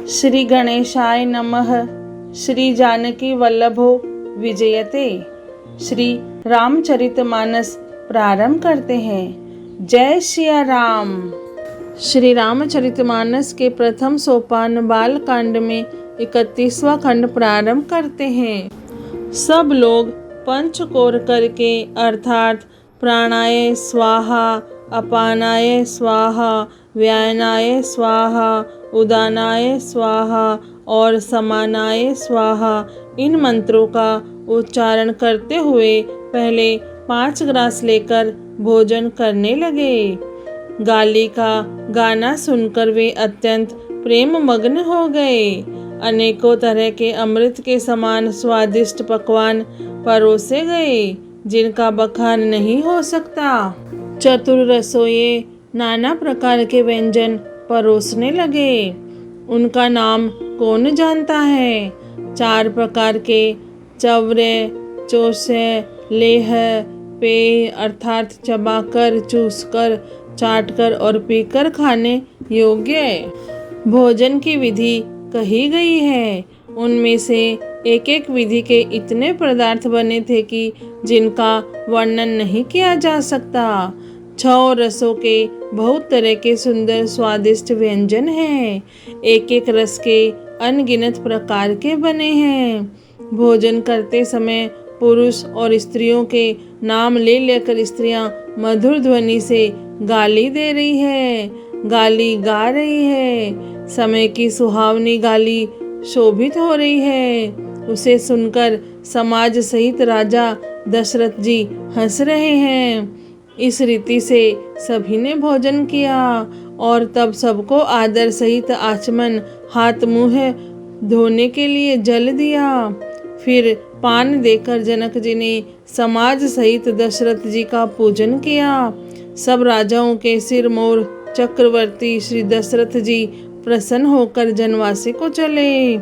श्री गणेशाय नमः। श्री जानकी वल्लभो विजयते। श्री रामचरितमानस प्रारंभ करते हैं। जय सिया राम। श्री रामचरितमानस के प्रथम सोपान बाल कांड में 31वां खंड प्रारंभ करते हैं। सब लोग पंचकोर करके अर्थात प्राणाय स्वाहा, अपानाय स्वाहा, व्यानाय स्वाहा, उदानाय स्वाहा और समानाय स्वाहा इन मंत्रों का उच्चारण करते हुए पहले 5 ग्रास लेकर भोजन करने लगे। गाली का गाना सुनकर वे अत्यंत प्रेम मग्न हो गए। अनेकों तरह के अमृत के समान स्वादिष्ट पकवान परोसे गए, जिनका बखान नहीं हो सकता। चतुर रसोइये नाना प्रकार के व्यंजन परोसने लगे। उनका नाम कौन जानता है। 4 प्रकार के चवरे, चोसे, लेह, पेय अर्थात चबाकर, चूसकर, चाटकर और पीकर खाने योग्य भोजन की विधि कही गई है। उनमें से एक एक विधि के इतने पदार्थ बने थे कि जिनका वर्णन नहीं किया जा सकता। 6 रसों के बहुत तरह के सुंदर स्वादिष्ट व्यंजन हैं। एक एक रस के अनगिनत प्रकार के बने हैं। भोजन करते समय पुरुष और स्त्रियों के नाम ले लेकर स्त्रियां मधुर ध्वनि से गाली दे रही है, गाली गा रही है। समय की सुहावनी गाली शोभित हो रही है। उसे सुनकर समाज सहित राजा दशरथ जी हंस रहे हैं। इस रीति से सभी ने भोजन किया और तब सबको आदर सहित आचमन, हाथ मुंह धोने के लिए जल दिया। फिर पान देकर जनक जी ने समाज सहित दशरथ जी का पूजन किया। सब राजाओं के सिर मोर चक्रवर्ती श्री दशरथ जी प्रसन्न होकर जनवासी को चले।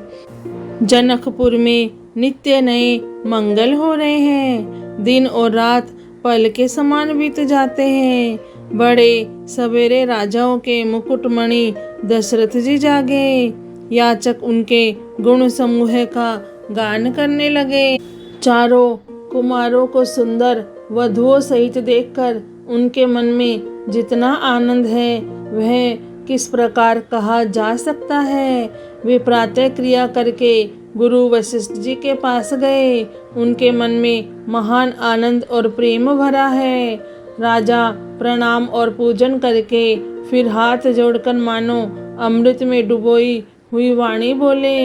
जनकपुर में नित्य नए मंगल हो रहे हैं। दिन और रात पल के समान बीत जाते हैं। बड़े सवेरे राजाओं के मुकुटमणि दशरथ जी जागे। याचक उनके गुण समूह का गान करने लगे। चारों कुमारों को सुंदर वधुओं सहित देखकर उनके मन में जितना आनंद है वह किस प्रकार कहा जा सकता है। वे प्रातः क्रिया करके गुरु वशिष्ठ जी के पास गए। उनके मन में महान आनंद और प्रेम भरा है। राजा प्रणाम और पूजन करके फिर हाथ जोड़कर मानो अमृत में डुबोई हुई वाणी बोले,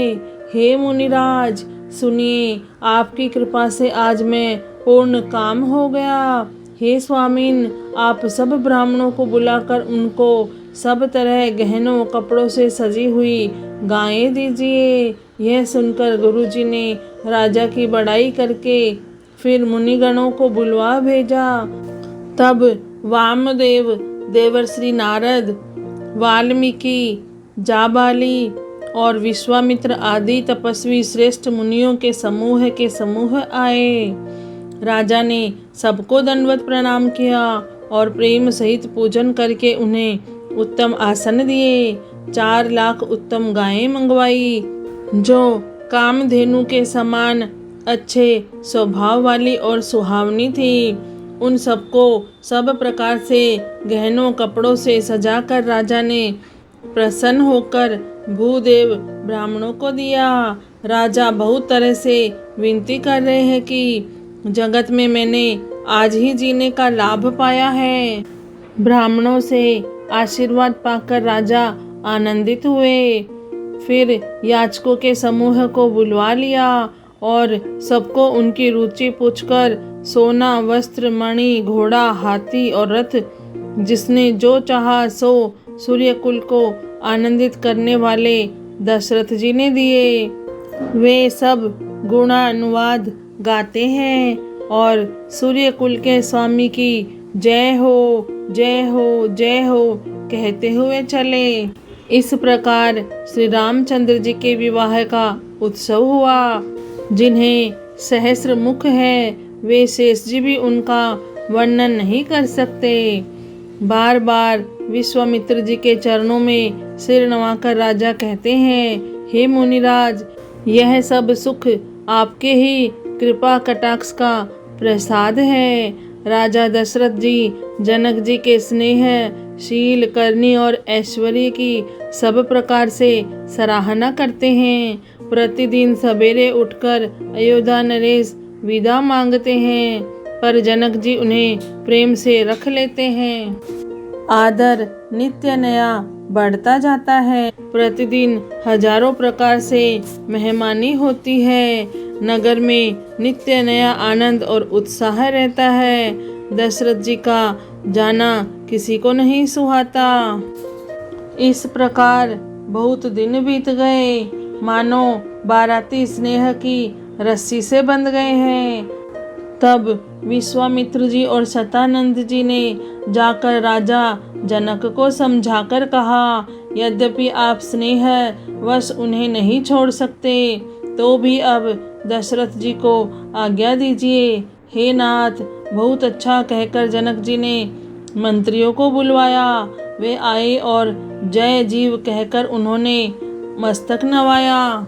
हे मुनिराज सुनिए, आपकी कृपा से आज मैं पूर्ण काम हो गया। हे स्वामीन, आप सब ब्राह्मणों को बुलाकर उनको सब तरह गहनों कपड़ों से सजी हुई गायें दीजिए। यह सुनकर गुरुजी ने राजा की बड़ाई करके फिर मुनिगणों को बुलवा भेजा। तब वामदेव, देवर्षि नारद, वाल्मीकि, जाबाली और विश्वामित्र आदि तपस्वी श्रेष्ठ मुनियों के समूह आए। राजा ने सबको दंडवत प्रणाम किया और प्रेम सहित पूजन करके उन्हें उत्तम आसन दिए। 4 लाख उत्तम गायें मंगवाई जो कामधेनु के समान अच्छे स्वभाव वाली और सुहावनी थी। उन सबको सब प्रकार से गहनों कपड़ों से सजाकर राजा ने प्रसन्न होकर भूदेव ब्राह्मणों को दिया। राजा बहुत तरह से विनती कर रहे हैं कि जगत में मैंने आज ही जीने का लाभ पाया है। ब्राह्मणों से आशीर्वाद पाकर राजा आनंदित हुए। फिर याचकों के समूह को बुलवा लिया और सबको उनकी रुचि पूछकर सोना, वस्त्र, मणि, घोड़ा, हाथी और रथ जिसने जो चाहा सो सूर्यकुल को आनंदित करने वाले दशरथ जी ने दिए। वे सब गुणानुवाद गाते हैं और सूर्यकुल के स्वामी की जय हो, जय हो, जय हो कहते हुए चले। इस प्रकार श्री रामचंद्र जी के विवाह का उत्सव हुआ। जिन्हें सहस्र मुख है वे शेष जी भी उनका वर्णन नहीं कर सकते। बार बार विश्वामित्र जी के चरणों में सिर नवाकर राजा कहते हैं, हे मुनिराज, यह सब सुख आपके ही कृपा कटाक्ष का प्रसाद है। राजा दशरथ जी जनक जी के स्नेह, शील, करनी और ऐश्वर्य की सब प्रकार से सराहना करते हैं। प्रतिदिन सवेरे उठकर अयोध्या नरेश विदा मांगते हैं, पर जनक जी उन्हें प्रेम से रख लेते हैं। आदर नित्य नया बढ़ता जाता है। प्रतिदिन हजारों प्रकार से मेहमानी होती है। नगर में नित्य नया आनंद और उत्साह रहता है। दशरथ जी का जाना किसी को नहीं सुहाता। इस प्रकार बहुत दिन बीत गए, मानो बाराती स्नेह की रस्सी से बंध गए हैं। तब विश्वामित्र जी और शतानंद जी ने जाकर राजा जनक को समझाकर कहा, यद्यपि आप स्नेह वश उन्हें नहीं छोड़ सकते, तो भी अब दशरथ जी को आज्ञा दीजिए। हे नाथ, बहुत अच्छा कहकर जनक जी ने मंत्रियों को बुलवाया। वे आए और जय जीव कहकर उन्होंने मस्तक नवाया।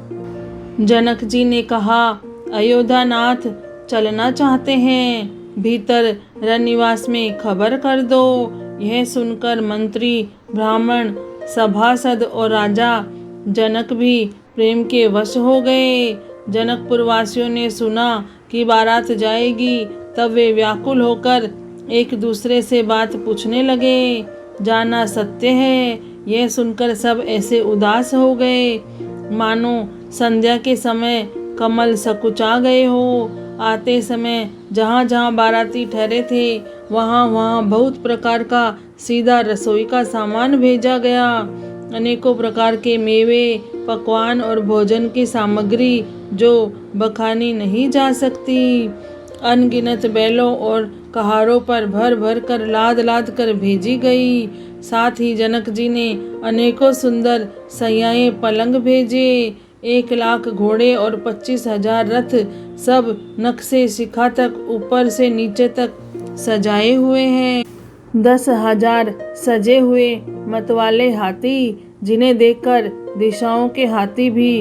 जनक जी ने कहा, अयोध्यानाथ चलना चाहते हैं, भीतर रनिवास में खबर कर दो। यह सुनकर मंत्री, ब्राह्मण, सभासद और राजा जनक भी प्रेम के वश हो गए। जनकपुर वासियों ने सुना कि बारात जाएगी, तब वे व्याकुल होकर एक दूसरे से बात पूछने लगे। जाना सत्य है, यह सुनकर सब ऐसे उदास हो गए मानो संध्या के समय कमल सकुचा गए हो। आते समय जहाँ जहाँ बाराती ठहरे थे, वहाँ वहाँ बहुत प्रकार का सीधा रसोई का सामान भेजा गया। अनेकों प्रकार के मेवे, पकवान और भोजन की सामग्री जो बखानी नहीं जा सकती, अनगिनत बैलों और कहारों पर भर भर कर लाद लाद कर भेजी गई। साथ ही जनक जी ने अनेकों सुंदर सैयाएं पलंग भेजे। 1,00,000 घोड़े और 25,000 रथ, सब नक्शे शिखा तक ऊपर से नीचे तक सजाए हुए हैं। 10,000 सजे हुए मतवाले हाथी, जिन्हें देखकर दिशाओं के हाथी भी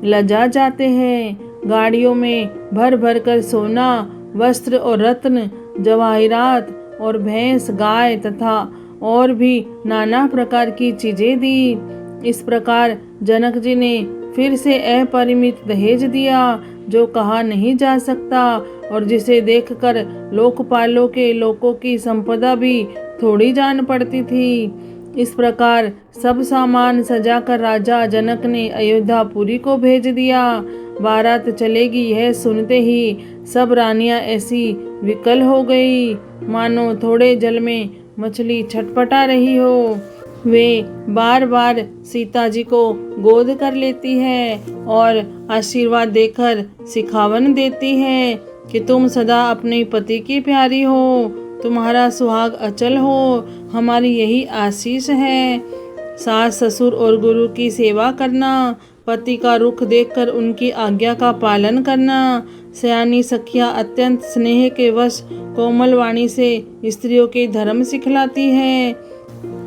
लजा जाते हैं। गाड़ियों में भर भर कर सोना, वस्त्र और रत्न, जवाहिरात और भैंस, गाय तथा और भी नाना प्रकार की चीजें दी। इस प्रकार जनक जी ने फिर से अपरिमित दहेज दिया, जो कहा नहीं जा सकता और जिसे देखकर लोकपालों के लोगों की संपदा भी थोड़ी जान पड़ती थी। इस प्रकार सब सामान सजाकर राजा जनक ने अयोध्यापुरी को भेज दिया। बारात चलेगी यह सुनते ही सब रानियां ऐसी विकल हो गई मानो थोड़े जल में मछली छटपटा रही हो। वे बार बार सीता जी को गोद कर लेती है और आशीर्वाद देकर सिखावन देती है कि तुम सदा अपने पति की प्यारी हो, तुम्हारा सुहाग अचल हो, हमारी यही आशीष है। सास ससुर और गुरु की सेवा करना, पति का रुख देखकर उनकी आज्ञा का पालन करना। सयानी सखियां अत्यंत स्नेह के वश कोमल वाणी से स्त्रियों के धर्म सिखलाती है।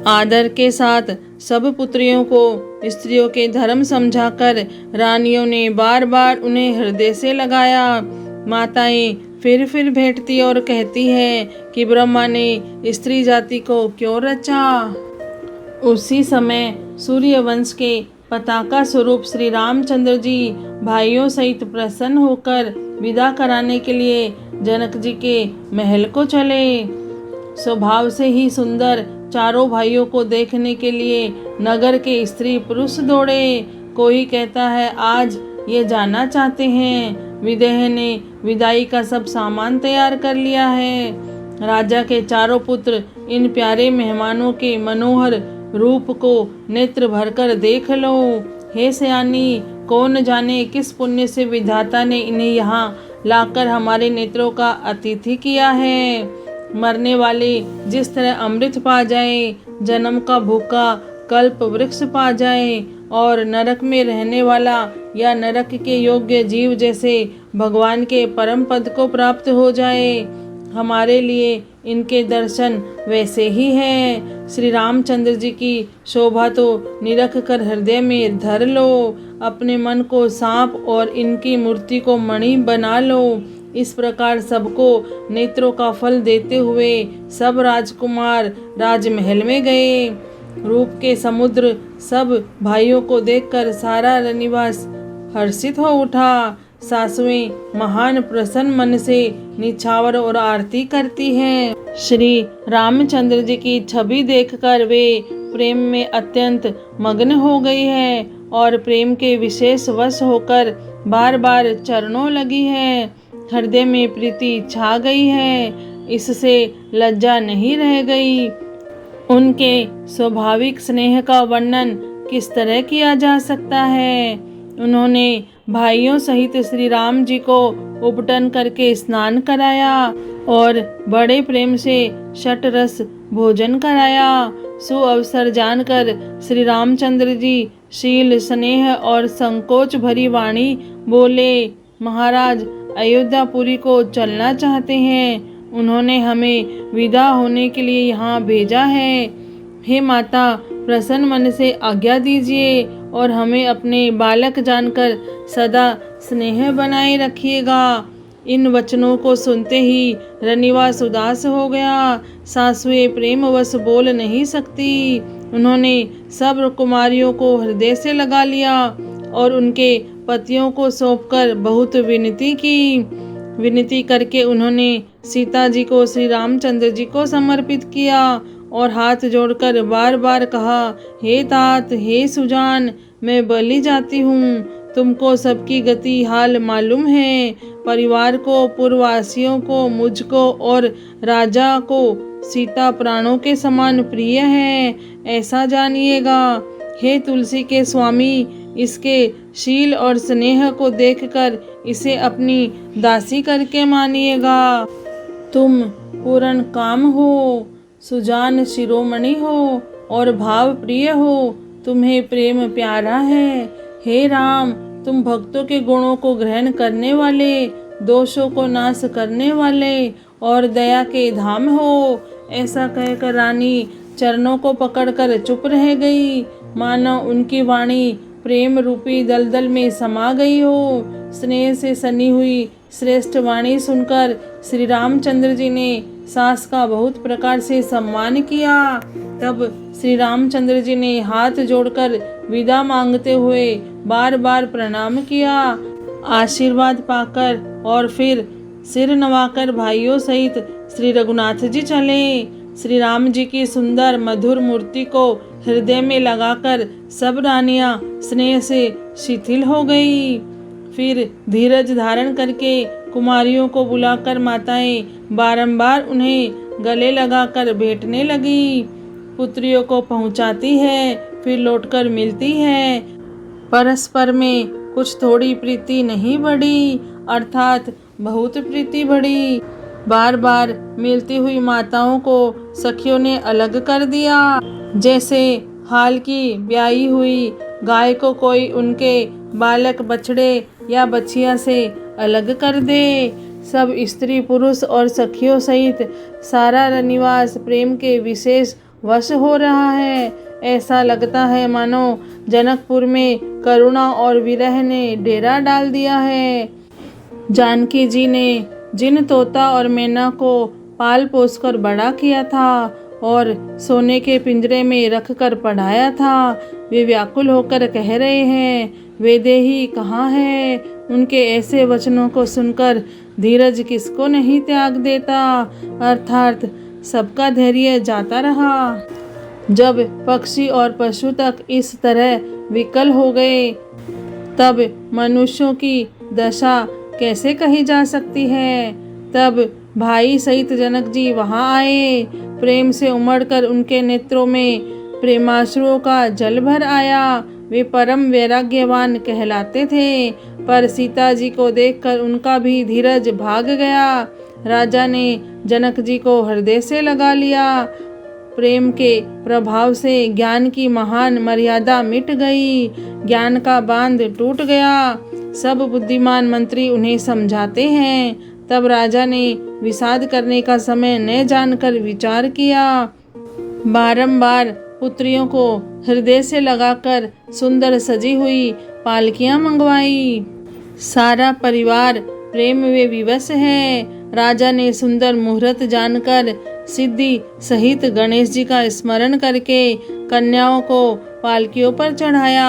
आदर के साथ सब पुत्रियों को स्त्रियों के धर्म समझाकर रानियों ने बार बार उन्हें हृदय से लगाया। माताएं फिर भेंटती और कहती है कि ब्रह्मा ने स्त्री जाति को क्यों रचा। उसी समय सूर्यवंश के पताका स्वरूप श्री रामचंद्र जी भाइयों सहित प्रसन्न होकर विदा कराने के लिए जनक जी के महल को चले। स्वभाव से ही सुंदर चारों भाइयों को देखने के लिए नगर के स्त्री पुरुष दौड़े। कोई कहता है आज ये जाना चाहते हैं, विदेह ने विदाई का सब सामान तैयार कर लिया है। राजा के चारों पुत्र इन प्यारे मेहमानों के मनोहर रूप को नेत्र भरकर देख लो। हे सयानी, कौन जाने किस पुण्य से विधाता ने इन्हें यहाँ लाकर हमारे नेत्रों का अतिथि किया है। मरने वाले जिस तरह अमृत पा जाए, जन्म का भूखा कल्प वृक्ष पा जाए और नरक में रहने वाला या नरक के योग्य जीव जैसे भगवान के परम पद को प्राप्त हो जाए, हमारे लिए इनके दर्शन वैसे ही हैं। श्री रामचंद्र जी की शोभा तो निरख कर हृदय में धर लो। अपने मन को सांप और इनकी मूर्ति को मणि बना लो। इस प्रकार सबको नेत्रों का फल देते हुए सब राजकुमार राजमहल में गए। रूप के समुद्र सब भाइयों को देखकर सारा रनिवास हर्षित हो उठा। सासुएं महान प्रसन्न मन से निछावर और आरती करती हैं। श्री रामचंद्र जी की छवि देखकर वे प्रेम में अत्यंत मग्न हो गई है और प्रेम के विशेष वश होकर बार बार चरणों लगी है। हृदय में प्रीति छा गई है, इससे लज्जा नहीं रह गई। उनके स्वाभाविक स्नेह का वर्णन किस तरह किया जा सकता है। उन्होंने भाइयों सहित श्री राम जी को उपटन करके स्नान कराया और बड़े प्रेम से षट रस भोजन कराया। सुअवसर जानकर श्री रामचंद्र जी शील स्नेह और संकोच भरी वाणी बोले, महाराज अयोध्यापुरी को चलना चाहते हैं। उन्होंने हमें विदा होने के लिए यहाँ भेजा है। हे माता, प्रसन्न मन से आज्ञा दीजिए और हमें अपने बालक जानकर सदा स्नेह बनाए रखिएगा। इन वचनों को सुनते ही रनिवास उदास हो गया। सासुएं प्रेमवश बोल नहीं सकती। उन्होंने सब कुमारियों को हृदय से लगा लिया और उनके पतियों को सौंपकर बहुत विनती की। विनती करके उन्होंने सीता जी को श्री रामचंद्र जी को समर्पित किया और हाथ जोड़कर बार बार कहा, हे तात, हे सुजान, मैं बलि जाती हूँ। तुमको सबकी गति हाल मालूम है। परिवार को, पूर्ववासियों को, मुझको और राजा को सीता प्राणों के समान प्रिय है, ऐसा जानिएगा। हे तुलसी के स्वामी, इसके शील और स्नेह को देखकर इसे अपनी दासी करके मानिएगा। तुम पूर्ण काम हो, सुजान शिरोमणि हो और भाव प्रिय हो। तुम्हें प्रेम प्यारा है। हे राम, तुम भक्तों के गुणों को ग्रहण करने वाले, दोषों को नाश करने वाले और दया के धाम हो। ऐसा कहकर रानी चरणों को पकड़कर चुप रह गई, मानो उनकी वाणी प्रेम रूपी दलदल में समा गई हो। स्नेह से सनी हुई श्रेष्ठ वाणी सुनकर श्री रामचंद्र जी ने सास का बहुत प्रकार से सम्मान किया। तब श्री रामचंद्र जी ने हाथ जोड़कर विदा मांगते हुए बार बार प्रणाम किया। आशीर्वाद पाकर और फिर सिर नवाकर भाइयों सहित श्री रघुनाथ जी चले। श्री राम जी की सुंदर मधुर मूर्ति को हृदय में लगाकर सब रानियां स्नेह से शिथिल हो गई। फिर धीरज धारण करके कुमारियों को बुलाकर माताएं बारंबार उन्हें गले लगाकर भेंटने लगी। पुत्रियों को पहुंचाती है, फिर लौटकर मिलती है। परस्पर में कुछ थोड़ी प्रीति नहीं बढ़ी, अर्थात बहुत प्रीति बढ़ी। बार बार मिलती हुई माताओं को सखियों ने अलग कर दिया, जैसे हाल की ब्याही हुई गाय को कोई उनके बालक बछड़े या बछिया से अलग कर दे। सब स्त्री पुरुष और सखियों सहित सारा रनिवास प्रेम के विशेष वश हो रहा है। ऐसा लगता है मानो जनकपुर में करुणा और विरह ने डेरा डाल दिया है। जानकी जी ने जिन तोता और मैना को पाल पोस कर बड़ा किया था और सोने के पिंजरे में रख कर पढ़ाया था, वे व्याकुल होकर कह रहे हैं, वैदेही कहाँ है। उनके ऐसे वचनों को सुनकर धीरज किसको नहीं त्याग देता, अर्थात सबका धैर्य जाता रहा। जब पक्षी और पशु तक इस तरह विकल हो गए, तब मनुष्यों की दशा कैसे कही जा सकती है। तब भाई सहित जनक जी वहां आए। प्रेम से उमड़कर उनके नेत्रों में प्रेमाश्रुओं का जल भर आया। वे परम वैराग्यवान कहलाते थे, पर सीता जी को देखकर उनका भी धीरज भाग गया। राजा ने जनक जी को हृदय से लगा लिया। प्रेम के प्रभाव से ज्ञान की महान मर्यादा मिट गई, ज्ञान का बांध टूट गया। सब बुद्धिमान मंत्री उन्हें समझाते हैं, तब राजा ने विषाद करने का समय न जानकर विचार किया। बारंबार पुत्रियों को हृदय से लगाकर सुंदर सजी हुई पालकियां मंगवाई। सारा परिवार प्रेम में विवश है। राजा ने सुंदर मुहूर्त जानकर सिद्धि सहित गणेश जी का स्मरण करके कन्याओं को पालकियों पर चढ़ाया।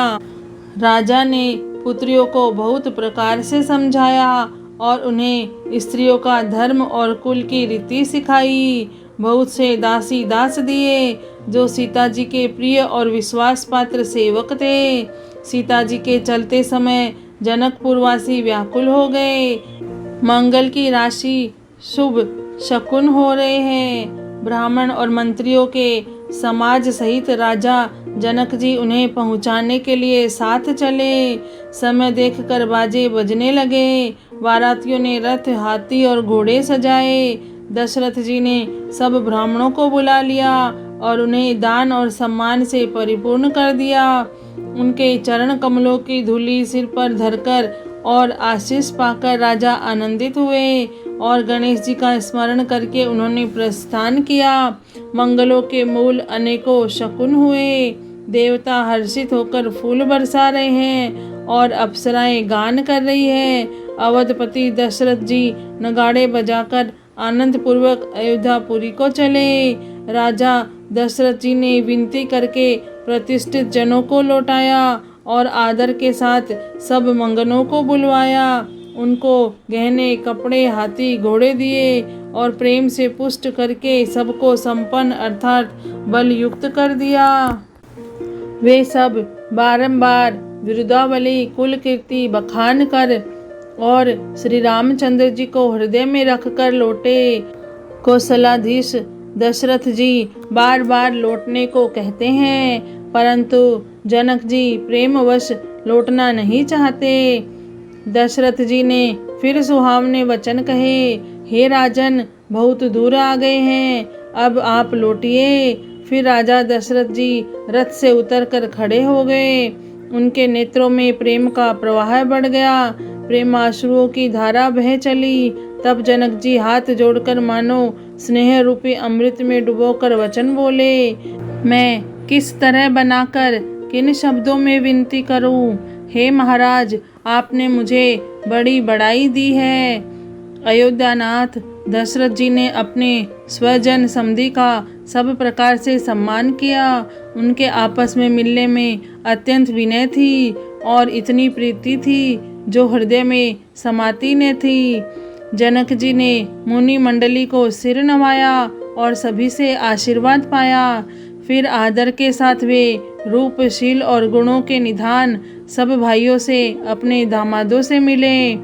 राजा ने पुत्रियों को बहुत प्रकार से समझाया और उन्हें स्त्रियों का धर्म और कुल की रीति सिखाई। बहुत से दासी दास दिए जो सीता जी के प्रिय और विश्वास पात्र सेवक थे। सीता जी के चलते समय जनकपुरवासी व्याकुल हो गए। मंगल की राशि शुभ शकुन हो रहे हैं। ब्राह्मण और मंत्रियों के समाज सहित राजा जनक जी उन्हें पहुंचाने के लिए साथ चले। समय देखकर बाजे बजने लगे। बारातियों ने रथ, हाथी और घोड़े सजाए। दशरथ जी ने सब ब्राह्मणों को बुला लिया और उन्हें दान और सम्मान से परिपूर्ण कर दिया। उनके चरण कमलों की धूलि सिर पर धरकर और आशीष पाकर राजा आनंदित हुए और गणेश जी का स्मरण करके उन्होंने प्रस्थान किया। मंगलों के मूल अनेकों शकुन हुए। देवता हर्षित होकर फूल बरसा रहे हैं और अप्सराएं गान कर रही है। अवधपति दशरथ जी नगाड़े बजाकर आनंद पूर्वक अयोध्यापुरी को चले। राजा दशरथ जी ने विनती करके प्रतिष्ठित जनों को लौटाया और आदर के साथ सब मंगनों को बुलवाया। उनको गहने, कपड़े, हाथी, घोड़े दिए और प्रेम से पुष्ट करके सबको संपन्न अर्थात बल युक्त कर दिया। वे सब बारंबार विरुदावली कुल कीर्ति बखान कर और श्री रामचंद्र जी को हृदय में रखकर लौटे। कौशलाधीश दशरथ जी बार बार लौटने को कहते हैं, परंतु जनक जी प्रेमवश लौटना नहीं चाहते। दशरथ जी ने फिर सुहावने वचन कहे, हे राजन, बहुत दूर आ गए हैं, अब आप लौटिए। फिर राजा दशरथ जी रथ से उतरकर खड़े हो गए। उनके नेत्रों में प्रेम का प्रवाह बढ़ गया। प्रेमाश्रुओं की धारा बह चली। तब जनक जी हाथ जोड़कर मानो स्नेह रूपी अमृत में डुबोकर वचन बोले, मैं किस तरह बनाकर किन शब्दों में विनती करूं। हे महाराज, आपने मुझे बड़ी बड़ाई दी है। अयोध्यानाथ दशरथ जी ने अपने स्वजन समधी का सब प्रकार से सम्मान किया। उनके आपस में मिलने में अत्यंत विनय थी और इतनी प्रीति थी जो हृदय में समाती न थी। जनक जी ने मुनि मंडली को सिर नवाया और सभी से आशीर्वाद पाया। फिर आदर के साथ वे रूपशील और गुणों के निधान सब भाइयों से, अपने दामादों से मिले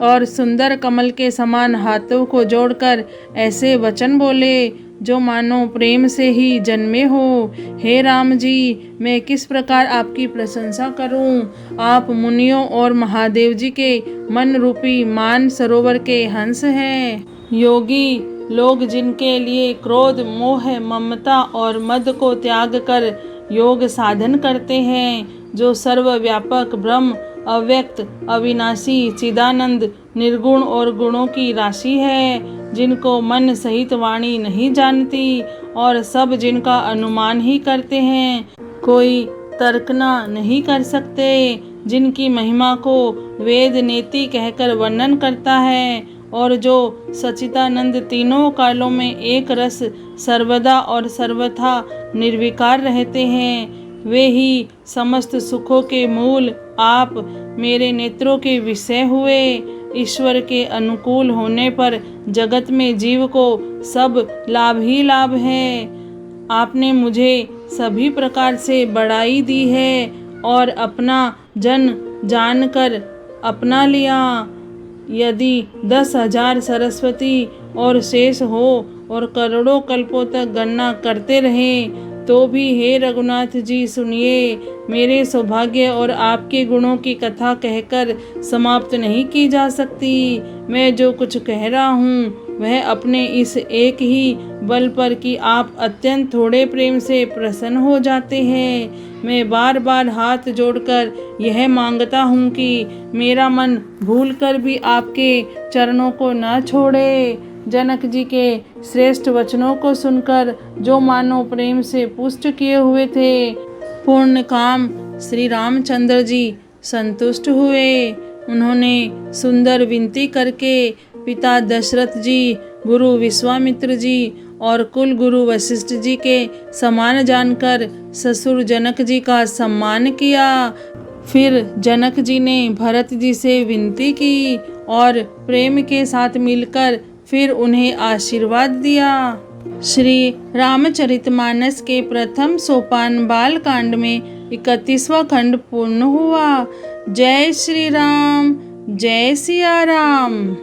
और सुंदर कमल के समान हाथों को जोड़कर ऐसे वचन बोले जो मानो प्रेम से ही जन्मे हो। हे राम जी, मैं किस प्रकार आपकी प्रशंसा करूं। आप मुनियों और महादेव जी के मन रूपी मान सरोवर के हंस हैं। योगी लोग जिनके लिए क्रोध, मोह, ममता और मद को त्याग कर योग साधन करते हैं, जो सर्वव्यापक ब्रह्म, अव्यक्त, अविनाशी, चिदानंद, निर्गुण और गुणों की राशि है, जिनको मन सहित वाणी नहीं जानती और सब जिनका अनुमान ही करते हैं, कोई तर्कना नहीं कर सकते, जिनकी महिमा को वेद नेति कहकर वर्णन करता है और जो सच्चिदानंद तीनों कालों में एक रस सर्वदा और सर्वथा निर्विकार रहते हैं, वे ही समस्त सुखों के मूल आप मेरे नेत्रों के विषय हुए। ईश्वर के अनुकूल होने पर जगत में जीव को सब लाभ ही लाभ है। आपने मुझे सभी प्रकार से बड़ाई दी है और अपना जन जानकर अपना लिया। यदि 10,000 सरस्वती और शेष हो और करोड़ों कल्पों तक गणना करते रहें तो भी हे रघुनाथ जी सुनिए, मेरे सौभाग्य और आपके गुणों की कथा कहकर समाप्त नहीं की जा सकती। मैं जो कुछ कह रहा हूँ वह अपने इस एक ही बल पर कि आप अत्यंत थोड़े प्रेम से प्रसन्न हो जाते हैं। मैं बार बार हाथ जोड़कर यह मांगता हूँ कि मेरा मन भूलकर भी आपके चरणों को न छोड़े। जनक जी के श्रेष्ठ वचनों को सुनकर जो मानो प्रेम से पुष्ट किए हुए थे, पूर्ण काम श्री रामचंद्र जी संतुष्ट हुए। उन्होंने सुंदर विनती करके पिता दशरथ जी, गुरु विश्वामित्र जी और कुल गुरु वशिष्ठ जी के समान जानकर ससुर जनक जी का सम्मान किया। फिर जनक जी ने भरत जी से विनती की और प्रेम के साथ मिलकर फिर उन्हें आशीर्वाद दिया। श्री रामचरितमानस के प्रथम सोपान बालकांड में 31वां खंड पूर्ण हुआ। जय श्री राम, जय सिया राम।